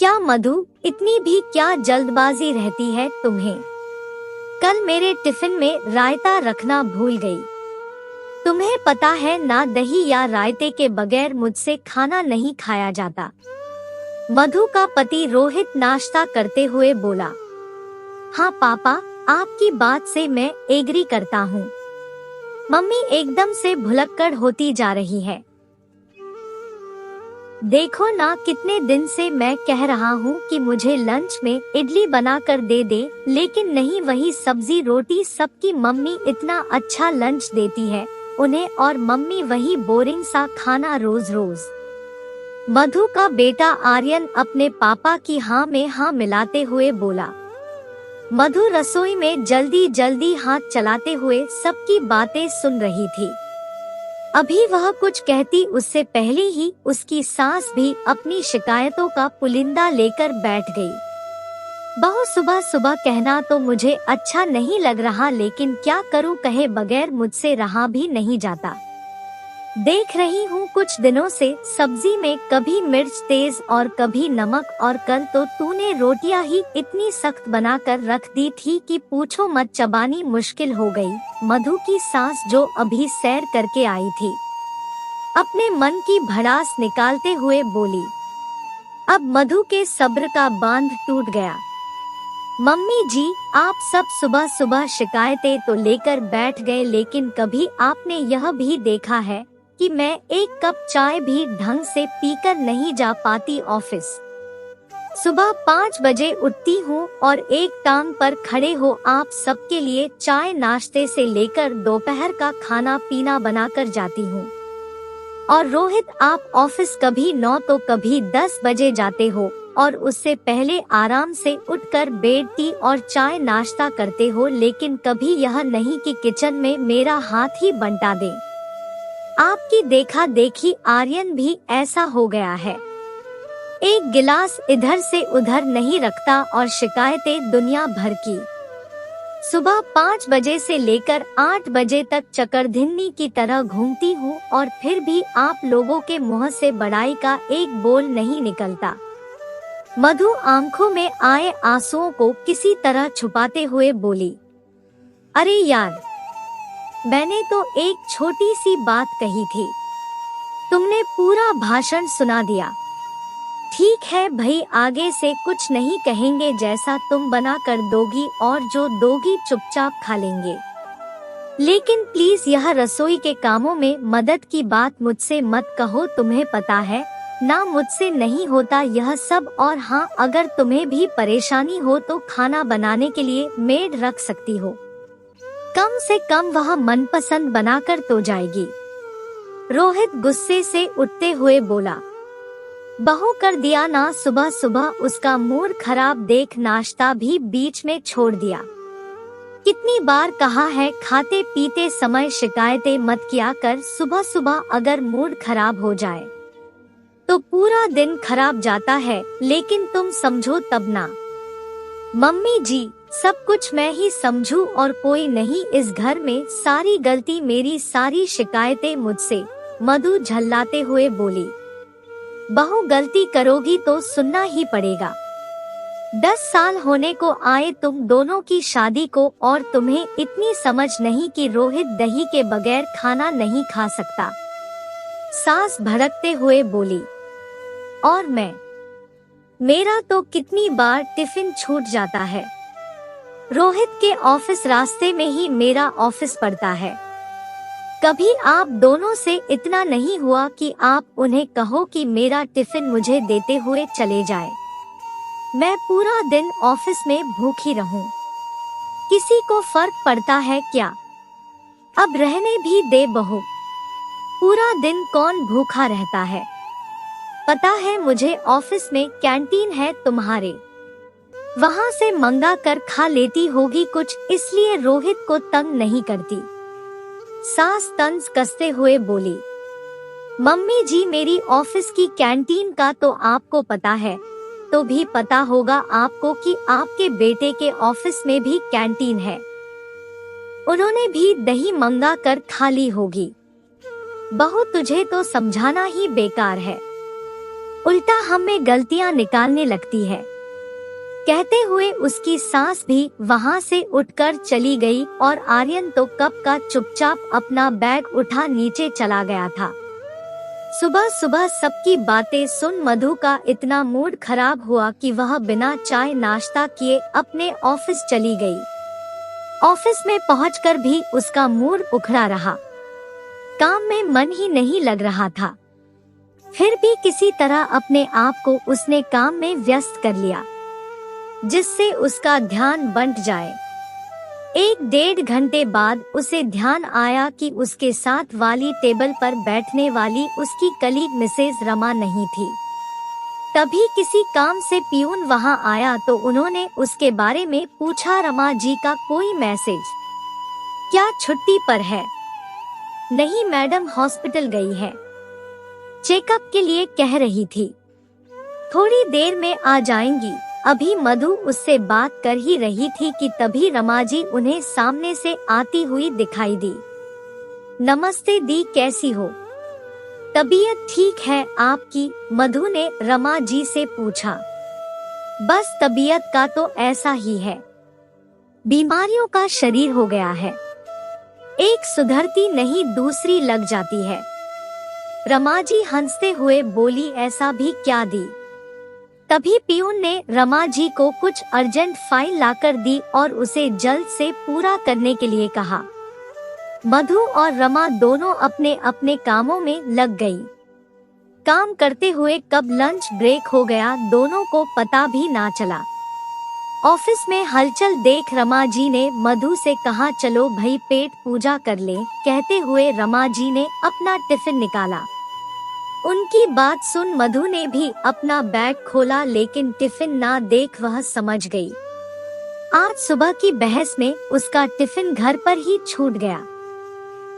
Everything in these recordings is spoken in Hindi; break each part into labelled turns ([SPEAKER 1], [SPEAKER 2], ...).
[SPEAKER 1] क्या मधु, इतनी भी क्या जल्दबाजी रहती है तुम्हें? कल मेरे टिफिन में रायता रखना भूल गई। तुम्हें पता है ना, दही या रायते के बगैर मुझसे खाना नहीं खाया जाता। मधु का पति रोहित नाश्ता करते हुए बोला। हाँ पापा, आपकी बात से मैं एग्री करता हूँ। मम्मी एकदम से भुलक्कड़ होती जा रही है। देखो ना, कितने दिन से मैं कह रहा हूँ कि मुझे लंच में इडली बना कर दे दे, लेकिन नहीं, वही सब्जी रोटी सबकी मम्मी इतना अच्छा लंच देती है उन्हें, और मम्मी वही बोरिंग सा खाना रोज रोज। मधु का बेटा आर्यन अपने पापा की हाँ में हाँ मिलाते हुए बोला। मधु रसोई में जल्दी जल्दी हाथ चलाते हुए सबकी बातें सुन रही थी। अभी वह कुछ कहती उससे पहले ही उसकी सास भी अपनी शिकायतों का पुलिंदा लेकर बैठ गई। बहू, सुबह सुबह कहना तो मुझे अच्छा नहीं लग रहा, लेकिन क्या करूं, कहे बगैर मुझसे रहा भी नहीं जाता। देख रही हूँ कुछ दिनों से सब्जी में कभी मिर्च तेज और कभी नमक, और कल तो तूने रोटियां ही इतनी सख्त बनाकर रख दी थी कि पूछो मत, चबानी मुश्किल हो गई। मधु की सास, जो अभी सैर करके आई थी, अपने मन की भड़ास निकालते हुए बोली। अब मधु के सब्र का बांध टूट गया। मम्मी जी, आप सब सुबह सुबह शिकायतें तो लेकर बैठ गए, लेकिन कभी आपने यह भी देखा है कि मैं एक कप चाय भी ढंग से पीकर नहीं जा पाती ऑफिस? सुबह 5 बजे उठती हूँ और एक टांग पर खड़े हो आप सबके लिए चाय नाश्ते से लेकर दोपहर का खाना पीना बनाकर जाती हूँ। और रोहित, आप ऑफिस कभी 9 तो कभी 10 बजे जाते हो, और उससे पहले आराम से उठकर बेड टी और चाय नाश्ता करते हो, लेकिन कभी यह नहीं कि किचन में मेरा हाथ ही बंटा दे। आपकी देखा देखी आर्यन भी ऐसा हो गया है, एक गिलास इधर से उधर नहीं रखता, और शिकायतें दुनिया भर की। सुबह 5 बजे से लेकर 8 बजे तक चकरधिन्नी की तरह घूमती हूँ, और फिर भी आप लोगों के मुंह से बड़ाई का एक बोल नहीं निकलता। मधु आंखों में आए आंसुओं को किसी तरह छुपाते हुए बोली। अरे यार, मैंने तो एक छोटी सी बात कही थी, तुमने पूरा भाषण सुना दिया। ठीक है भाई, आगे से कुछ नहीं कहेंगे, जैसा तुम बना कर दोगी और जो दोगी चुपचाप खा लेंगे। लेकिन प्लीज यह रसोई के कामों में मदद की बात मुझसे मत कहो, तुम्हें पता है ना मुझसे नहीं होता यह सब। और हाँ, अगर तुम्हें भी परेशानी हो तो खाना बनाने के लिए मेड रख सकती हो, कम से कम वह मनपसंद बनाकर तो जाएगी। रोहित गुस्से से उठते हुए बोला। बहू, कर दिया ना सुबह सुबह उसका मूड खराब देख, नाश्ता भी बीच में छोड़ दिया। कितनी बार कहा है खाते पीते समय शिकायतें मत किया कर, सुबह सुबह अगर मूड खराब हो जाए तो पूरा दिन खराब जाता है, लेकिन तुम समझो तब ना। मम्मी जी, सब कुछ मैं ही समझूं और कोई नहीं इस घर में, सारी गलती मेरी, सारी शिकायतें मुझसे। मधु झल्लाते हुए बोली। बहू, गलती करोगी तो सुनना ही पड़ेगा। 10 साल होने को आए तुम दोनों की शादी को, और तुम्हें इतनी समझ नहीं कि रोहित दही के बगैर खाना नहीं खा सकता। सास भड़कते हुए बोली। और मेरा तो कितनी बार टिफिन छूट जाता है। रोहित के ऑफिस रास्ते में ही मेरा ऑफिस पड़ता है। कभी आप दोनों से इतना नहीं हुआ कि आप उन्हें कहो कि मेरा टिफिन मुझे देते हुए चले जाए? मैं पूरा दिन ऑफिस में भूखी रहूं, किसी को फर्क पड़ता है क्या? अब रहने भी दे बहू, पूरा दिन कौन भूखा रहता है? पता है मुझे, ऑफिस में कैंटीन है तुम्हारे, वहाँ से मंगा कर खा लेती होगी कुछ, इसलिए रोहित को तंग नहीं करती। सास तंज कसते हुए बोली। मम्मी जी, मेरी ऑफिस की कैंटीन का तो आपको पता है, तो भी पता होगा आपको कि आपके बेटे के ऑफिस में भी कैंटीन है, उन्होंने भी दही मंगा कर खा ली होगी। बहू, तुझे तो समझाना ही बेकार है। उल्टा हम में गलतियां निकालने लगती है। कहते हुए उसकी सास भी वहां से उठकर चली गई और आर्यन तो कब का चुपचाप अपना बैग उठा नीचे चला गया था। सुबह सुबह सबकी बातें सुन मधु का इतना मूड खराब हुआ कि वह बिना चाय नाश्ता किए अपने ऑफिस चली गई। ऑफिस में पहुंचकर भी उसका मूड उखड़ा रहा, काम में मन ही नहीं लग रहा था। फिर भी किसी तरह अपने आप को उसने काम में व्यस्त कर लिया, जिससे उसका ध्यान बंट जाए। 1-1.5 घंटे बाद उसे ध्यान आया कि उसके साथ वाली टेबल पर बैठने वाली उसकी कलीग मिसेज रमा नहीं थी। तभी किसी काम से पियून वहां आया तो उन्होंने उसके बारे में पूछा, रमा जी का कोई मैसेज? क्या छुट्टी पर है? नहीं मैडम, हॉस्पिटल गई है, चेकअप के लिए कह रही थी, थोड़ी देर में आ जाएंगी। अभी मधु उससे बात कर ही रही थी कि तभी रमा जी उन्हें सामने से आती हुई दिखाई दी। नमस्ते दी, कैसी हो? तबीयत ठीक है आपकी? मधु ने रमा जी से पूछा। बस तबीयत का तो ऐसा ही है, बीमारियों का शरीर हो गया है, एक सुधरती नहीं दूसरी लग जाती है। रमा जी हंसते हुए बोली, ऐसा भी क्या दी? तभी पियून ने रमा जी को कुछ अर्जेंट फाइल लाकर दी और उसे जल्द से पूरा करने के लिए कहा। मधु और रमा दोनों अपने अपने कामों में लग गई। काम करते हुए कब लंच ब्रेक हो गया दोनों को पता भी ना चला। ऑफिस में हलचल देख रमा जी ने मधु से कहा, चलो भाई पेट पूजा कर ले। कहते हुए रमा जी ने अपना टिफिन निकाला। उनकी बात सुन मधु ने भी अपना बैग खोला, लेकिन टिफिन ना देख वह समझ गई आज सुबह की बहस में उसका टिफिन घर पर ही छूट गया।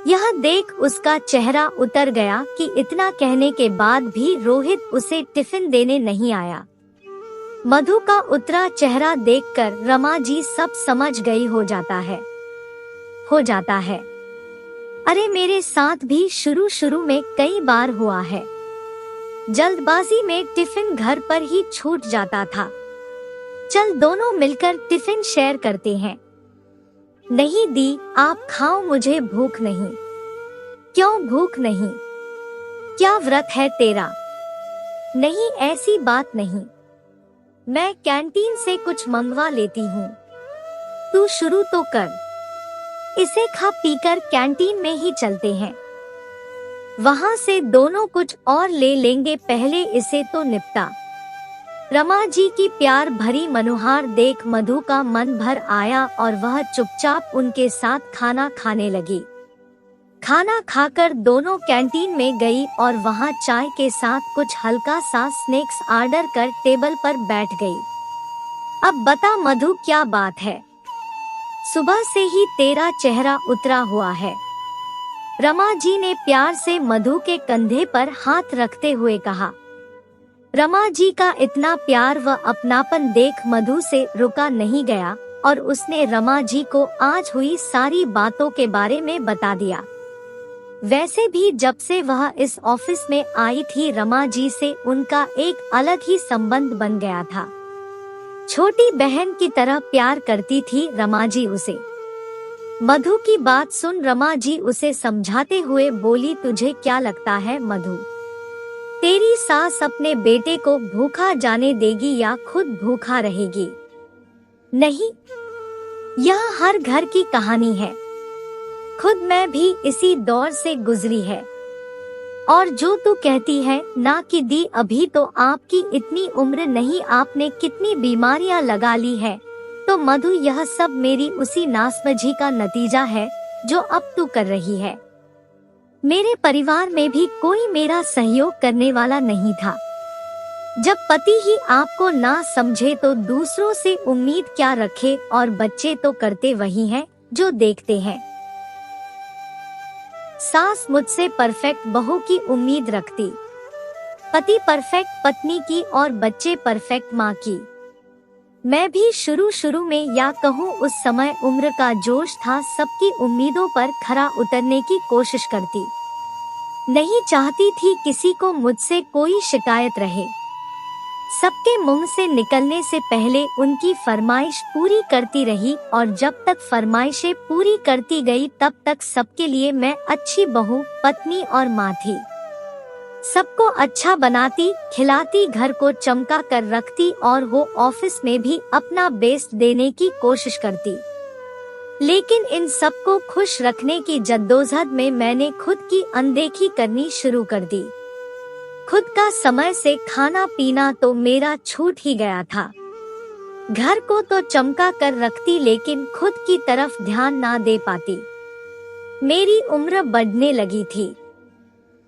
[SPEAKER 1] यह देख उसका चेहरा उतर गया कि इतना कहने के बाद भी रोहित उसे टिफिन देने नहीं आया। मधु का उतरा चेहरा देखकर रमा जी सब समझ गई हो जाता है। अरे मेरे साथ भी शुरू में कई बार हुआ है, जल्दबाजी में टिफिन घर पर ही छूट जाता था। चल दोनों मिलकर टिफिन शेयर करते हैं। नहीं दी, आप खाओ, मुझे भूख नहीं। क्यों भूख नहीं? क्या व्रत है तेरा? नहीं ऐसी बात नहीं, मैं कैंटीन से कुछ मंगवा लेती हूँ, तू शुरू तो कर। इसे खा पीकर कैंटीन में ही चलते हैं, वहाँ से दोनों कुछ और ले लेंगे, पहले इसे तो निपटा। रमा जी की प्यार भरी मनोहार देख मधु का मन भर आया और वह चुपचाप उनके साथ खाना खाने लगी। खाना खाकर दोनों कैंटीन में गई और वहाँ चाय के साथ कुछ हल्का सा स्नैक्स ऑर्डर कर टेबल पर बैठ गई। अब बता मधु, क्या बात है? सुबह से ही तेरा चेहरा उतरा हुआ है। रमा जी ने प्यार से मधु के कंधे पर हाथ रखते हुए कहा। रमा जी का इतना प्यार व अपनापन देख मधु से रुका नहीं गया और उसने रमा जी को आज हुई सारी बातों के बारे में बता दिया। वैसे भी जब से वह इस ऑफिस में आई थी रमा जी से उनका एक अलग ही संबंध बन गया था। छोटी बहन की तरह प्यार करती थी रमा जी उसे। मधु की बात सुन रमा जी उसे समझाते हुए बोली, तुझे क्या लगता है मधु, तेरी सास अपने बेटे को भूखा जाने देगी या खुद भूखा रहेगी? नहीं, यह हर घर की कहानी है, खुद मैं भी इसी दौर से गुजरी है। और जो तू कहती है ना कि दी अभी तो आपकी इतनी उम्र नहीं, आपने कितनी बीमारियां लगा ली है, तो मधु यह सब मेरी उसी नासमझी का नतीजा है जो अब तू कर रही है। मेरे परिवार में भी कोई मेरा सहयोग करने वाला नहीं था। जब पति ही आपको ना समझे तो दूसरों से उम्मीद क्या रखे, और बच्चे तो करते वही हैं जो देखते हैं। सास मुझसे परफेक्ट बहू की उम्मीद रखती, पति परफेक्ट पत्नी की और बच्चे परफेक्ट माँ की। मैं भी शुरू में या कहूँ उस समय उम्र का जोश था, सबकी उम्मीदों पर खरा उतरने की कोशिश करती। नहीं चाहती थी किसी को मुझसे कोई शिकायत रहे। सबके मुंह से निकलने से पहले उनकी फरमाइश पूरी करती रही और जब तक फरमाइशें पूरी करती गई तब तक सबके लिए मैं अच्छी बहू, पत्नी और माँ थी। सबको अच्छा बनाती, खिलाती, घर को चमका कर रखती और वो ऑफिस में भी अपना बेस्ट देने की कोशिश करती। लेकिन इन सबको खुश रखने की जद्दोजहद में मैंने खुद की अनदेखी करनी शुरू कर दी। खुद का समय से खाना पीना तो मेरा छूट ही गया था। घर को तो चमका कर रखती लेकिन खुद की तरफ ध्यान ना दे पाती। मेरी उम्र बढ़ने लगी थी।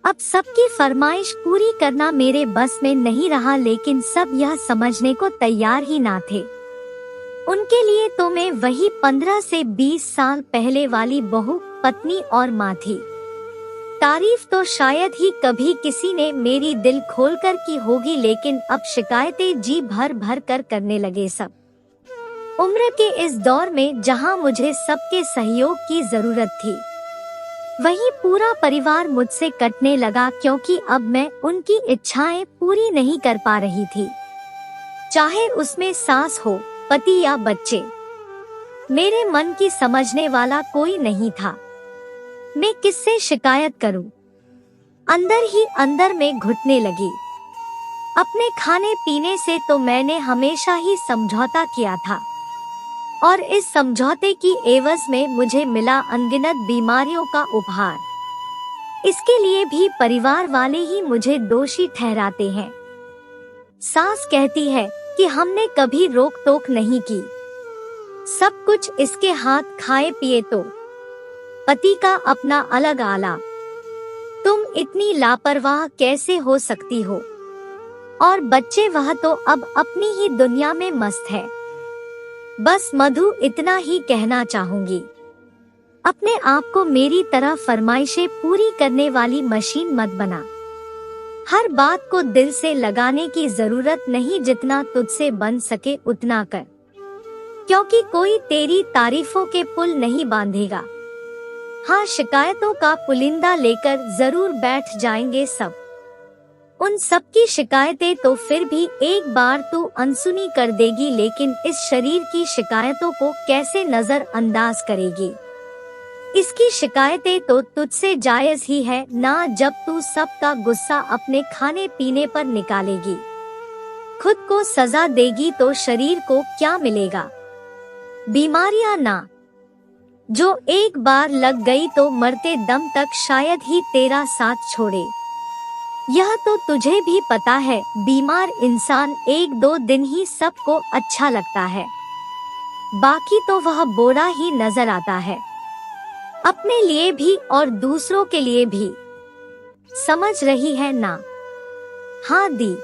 [SPEAKER 1] अब सबकी फरमाइश पूरी करना मेरे बस में नहीं रहा, लेकिन सब यह समझने को तैयार ही ना थे। उनके लिए तो मैं वही 15 से 20 साल पहले वाली बहू, पत्नी और माँ थी। तारीफ तो शायद ही कभी किसी ने मेरी दिल खोलकर की होगी, लेकिन अब शिकायतें जी भर भर कर करने लगे सब। उम्र के इस दौर में जहां मुझे सबके सहयोग की जरूरत थी, वहीं पूरा परिवार मुझसे कटने लगा क्योंकि अब मैं उनकी इच्छाएं पूरी नहीं कर पा रही थी, चाहे उसमें सास हो, पति या बच्चे। मेरे मन की समझने वाला कोई नहीं था। मैं किससे शिकायत करूं? अंदर ही अंदर में घुटने लगी। अपने खाने पीने से तो मैंने हमेशा ही समझौता किया था और इस समझौते की एवज में मुझे मिला अनगिनत बीमारियों का उपहार। इसके लिए भी परिवार वाले ही मुझे दोषी ठहराते हैं। सास कहती है कि हमने कभी रोक टोक नहीं की, सब कुछ इसके हाथ खाए पिए। तो पति का अपना अलग आला, तुम इतनी लापरवाह कैसे हो सकती हो? और बच्चे, वह तो अब अपनी ही दुनिया में मस्त है। बस मधु, इतना ही कहना चाहूंगी, अपने आप को मेरी तरह फरमाइशें पूरी करने वाली मशीन मत बना। हर बात को दिल से लगाने की जरूरत नहीं, जितना तुझसे बन सके उतना कर, क्योंकि कोई तेरी तारीफों के पुल नहीं बांधेगा। हाँ, शिकायतों का पुलिंदा लेकर जरूर बैठ जाएंगे सब। उन सब की शिकायतें तो फिर भी एक बार तू अनसुनी कर देगी, लेकिन इस शरीर की शिकायतों को कैसे नजरअंदाज करेगी? इसकी शिकायतें तो तुझसे जायज ही है ना, जब तू सबका गुस्सा अपने खाने पीने पर निकालेगी। खुद को सजा देगी तो शरीर को क्या मिलेगा? बीमारियां ना, जो एक बार लग गई तो मरते दम तक शायद ही तेरा साथ छोड़े। यह तो तुझे भी पता है, बीमार इंसान 1-2 दिन ही सबको अच्छा लगता है, बाकी तो वह बोरा ही नजर आता है, अपने लिए भी और दूसरों के लिए भी। समझ रही है ना? हाँ दी,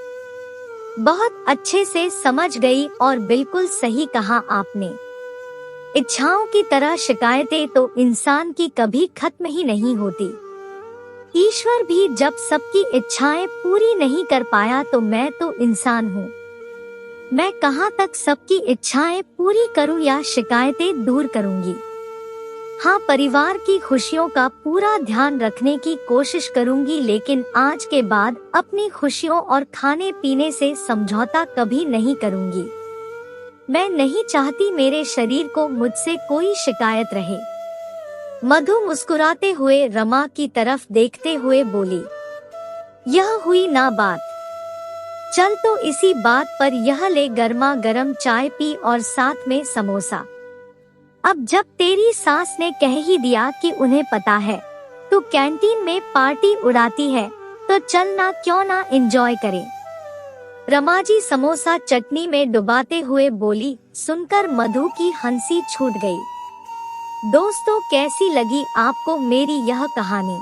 [SPEAKER 1] बहुत अच्छे से समझ गई और बिल्कुल सही कहा आपने। इच्छाओं की तरह शिकायतें तो इंसान की कभी खत्म ही नहीं होती। ईश्वर भी जब सबकी इच्छाएं पूरी नहीं कर पाया तो मैं तो इंसान हूँ। मैं कहाँ तक सबकी इच्छाएं पूरी करूँ या शिकायतें दूर करूँगी? हाँ, परिवार की खुशियों का पूरा ध्यान रखने की कोशिश करूँगी, लेकिन आज के बाद अपनी खुशियों और खाने पीने से समझौता कभी नहीं करूँगी। मैं नहीं चाहती मेरे शरीर को मुझसे कोई शिकायत रहे। मधु मुस्कुराते हुए रमा की तरफ देखते हुए बोली, यह हुई ना बात। चल तो इसी बात पर यह ले गर्मा गर्म चाय पी और साथ में समोसा। अब जब तेरी सास ने कह ही दिया कि उन्हें पता है तू कैंटीन में पार्टी उड़ाती है, तो चल ना, क्यों ना एंजॉय करें। रमाजी समोसा चटनी में डुबाते हुए बोली। सुनकर मधु की हंसी छूट गई। दोस्तों, कैसी लगी आपको मेरी यह कहानी?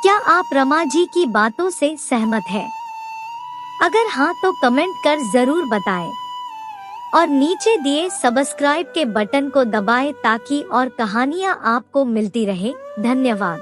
[SPEAKER 1] क्या आप रमा जी की बातों से सहमत हैं? अगर हाँ तो कमेंट कर जरूर बताएं और नीचे दिए सब्सक्राइब के बटन को दबाएं ताकि और कहानियाँ आपको मिलती रहे। धन्यवाद।